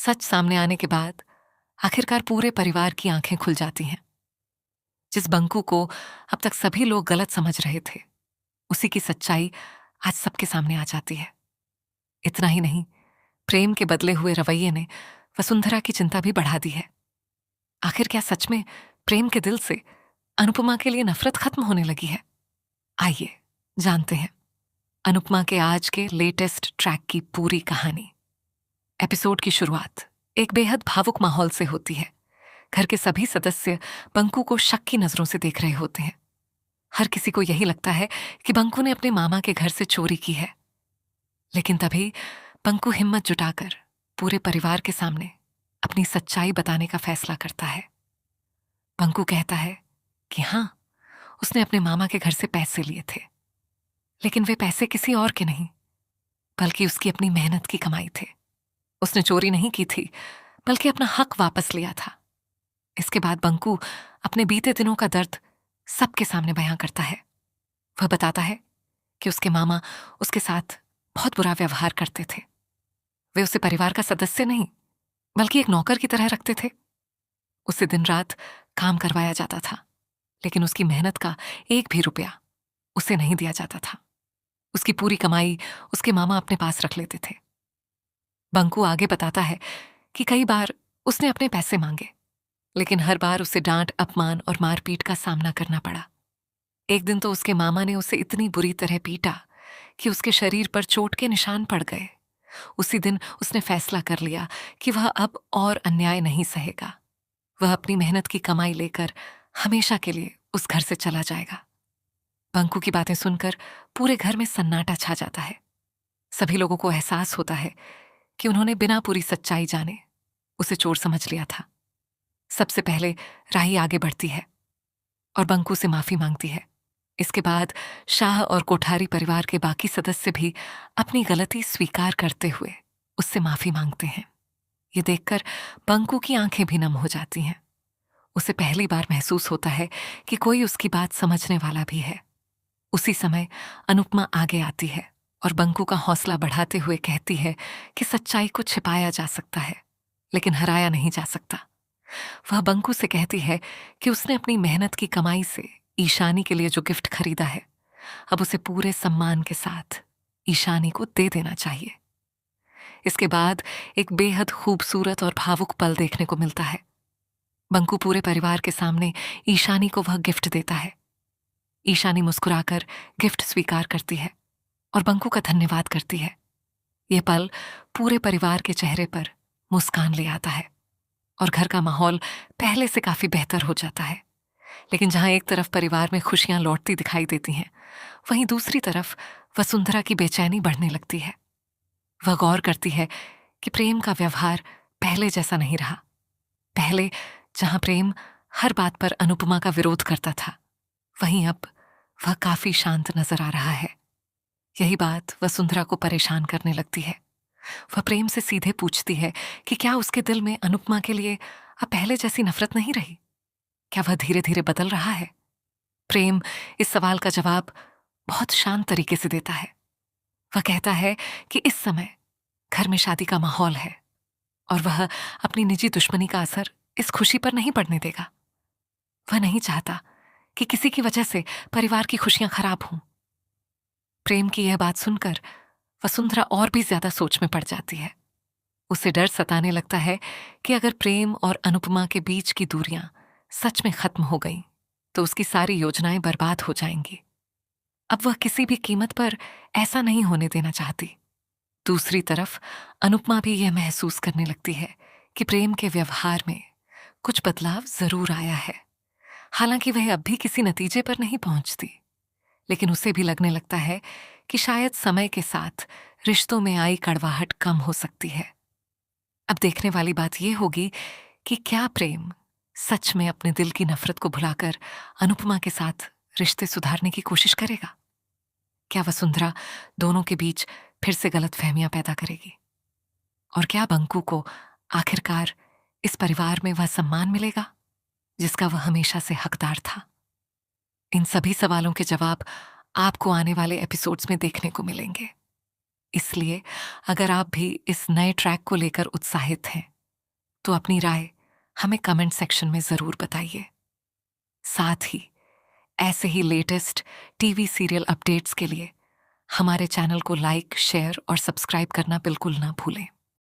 सच सामने आने के बाद आखिरकार पूरे परिवार की आंखें खुल जाती हैं। जिस बंकू को अब तक सभी लोग गलत समझ रहे थे, उसी की सच्चाई आज सबके सामने आ जाती है। इतना ही नहीं, प्रेम के बदले हुए रवैये ने वसुंधरा की चिंता भी बढ़ा दी है। आखिर क्या सच में प्रेम के दिल से अनुपमा के लिए नफरत खत्म होने लगी है? आइए जानते हैं अनुपमा के आज के लेटेस्ट ट्रैक की पूरी कहानी। एपिसोड की शुरुआत एक बेहद भावुक माहौल से होती है। घर के सभी सदस्य बंकू को शक की नजरों से देख रहे होते हैं। हर किसी को यही लगता है कि बंकू ने अपने मामा के घर से चोरी की है। लेकिन तभी बंकू हिम्मत जुटाकर पूरे परिवार के सामने अपनी सच्चाई बताने का फैसला करता है। बंकू कहता है कि हाँ, उसने अपने मामा के घर से पैसे लिए थे, लेकिन वे पैसे किसी और के नहीं, बल्कि उसकी अपनी मेहनत की कमाई थे। उसने चोरी नहीं की थी, बल्कि अपना हक वापस लिया था। इसके बाद बंकू अपने बीते दिनों का दर्द सबके सामने बयां करता है। वह बताता है कि उसके मामा उसके साथ बहुत बुरा व्यवहार करते थे। वे उसे परिवार का सदस्य नहीं, बल्कि एक नौकर की तरह रखते थे। उसे दिन रात काम करवाया जाता था, लेकिन उसकी मेहनत का एक भी रुपया उसे नहीं दिया जाता था। उसकी पूरी कमाई उसके मामा अपने पास रख लेते थे। बंकू आगे बताता है कि कई बार उसने अपने पैसे मांगे, लेकिन हर बार उसे डांट, अपमान और मारपीट का सामना करना पड़ा। एक दिन तो उसके मामा ने उसे इतनी बुरी तरह पीटा कि उसके शरीर पर चोट के निशान पड़ गए। उसी दिन उसने फैसला कर लिया कि वह अब और अन्याय नहीं सहेगा। वह अपनी मेहनत की कमाई लेकर हमेशा के लिए उस घर से चला जाएगा। बंकू की बातें सुनकर पूरे घर में सन्नाटा छा जाता है। सभी लोगों को एहसास होता है कि उन्होंने बिना पूरी सच्चाई जाने उसे चोर समझ लिया था। सबसे पहले राही आगे बढ़ती है और बंकू से माफी मांगती है। इसके बाद शाह और कोठारी परिवार के बाकी सदस्य भी अपनी गलती स्वीकार करते हुए उससे माफी मांगते हैं। ये देखकर बंकू की आंखें भी नम हो जाती हैं। उसे पहली बार महसूस होता है कि कोई उसकी बात समझने वाला भी है। उसी समय अनुपमा आगे आती है और बंकू का हौसला बढ़ाते हुए कहती है कि सच्चाई को छिपाया जा सकता है, लेकिन हराया नहीं जा सकता। वह बंकू से कहती है कि उसने अपनी मेहनत की कमाई से ईशानी के लिए जो गिफ्ट खरीदा है, अब उसे पूरे सम्मान के साथ ईशानी को दे देना चाहिए। इसके बाद एक बेहद खूबसूरत और भावुक पल देखने को मिलता है। बंकू पूरे परिवार के सामने ईशानी को वह गिफ्ट देता है। ईशानी मुस्कुराकर गिफ्ट स्वीकार करती है और बंकू का धन्यवाद करती है। यह पल पूरे परिवार के चेहरे पर मुस्कान ले आता है और घर का माहौल पहले से काफी बेहतर हो जाता है। लेकिन जहां एक तरफ परिवार में खुशियां लौटती दिखाई देती हैं, वहीं दूसरी तरफ वसुंधरा की बेचैनी बढ़ने लगती है। वह गौर करती है कि प्रेम का व्यवहार पहले जैसा नहीं रहा। पहले जहां प्रेम हर बात पर अनुपमा का विरोध करता था, वहीं अब वह काफी शांत नजर आ रहा है। यही बात वसुंधरा को परेशान करने लगती है। वह प्रेम से सीधे पूछती है कि क्या उसके दिल में अनुपमा के लिए अब पहले जैसी नफरत नहीं रही? क्या वह धीरे धीरे बदल रहा है? प्रेम इस सवाल का जवाब बहुत शांत तरीके से देता है। वह कहता है कि इस समय घर में शादी का माहौल है और वह अपनी निजी दुश्मनी का असर इस खुशी पर नहीं पड़ने देगा। वह नहीं चाहता कि किसी की वजह से परिवार की खुशियां खराब हों। प्रेम की यह बात सुनकर वसुंधरा और भी ज्यादा सोच में पड़ जाती है। उसे डर सताने लगता है कि अगर प्रेम और अनुपमा के बीच की दूरियां सच में खत्म हो गईं, तो उसकी सारी योजनाएं बर्बाद हो जाएंगी। अब वह किसी भी कीमत पर ऐसा नहीं होने देना चाहती। दूसरी तरफ अनुपमा भी यह महसूस करने लगती है कि प्रेम के व्यवहार में कुछ बदलाव जरूर आया है। हालांकि वह अब भी किसी नतीजे पर नहीं पहुंचती, लेकिन उसे भी लगने लगता है कि शायद समय के साथ रिश्तों में आई कड़वाहट कम हो सकती है। अब देखने वाली बात यह होगी कि क्या प्रेम सच में अपने दिल की नफरत को भुलाकर अनुपमा के साथ रिश्ते सुधारने की कोशिश करेगा? क्या वसुंधरा दोनों के बीच फिर से गलतफहमियां पैदा करेगी? और क्या बंकू को आखिरकार इस परिवार में वह सम्मान मिलेगा जिसका वह हमेशा से हकदार था? इन सभी सवालों के जवाब आपको आने वाले एपिसोड्स में देखने को मिलेंगे। इसलिए अगर आप भी इस नए ट्रैक को लेकर उत्साहित हैं, तो अपनी राय हमें कमेंट सेक्शन में ज़रूर बताइए। साथ ही ऐसे ही लेटेस्ट टीवी सीरियल अपडेट्स के लिए हमारे चैनल को लाइक, शेयर और सब्सक्राइब करना बिल्कुल ना भूलें।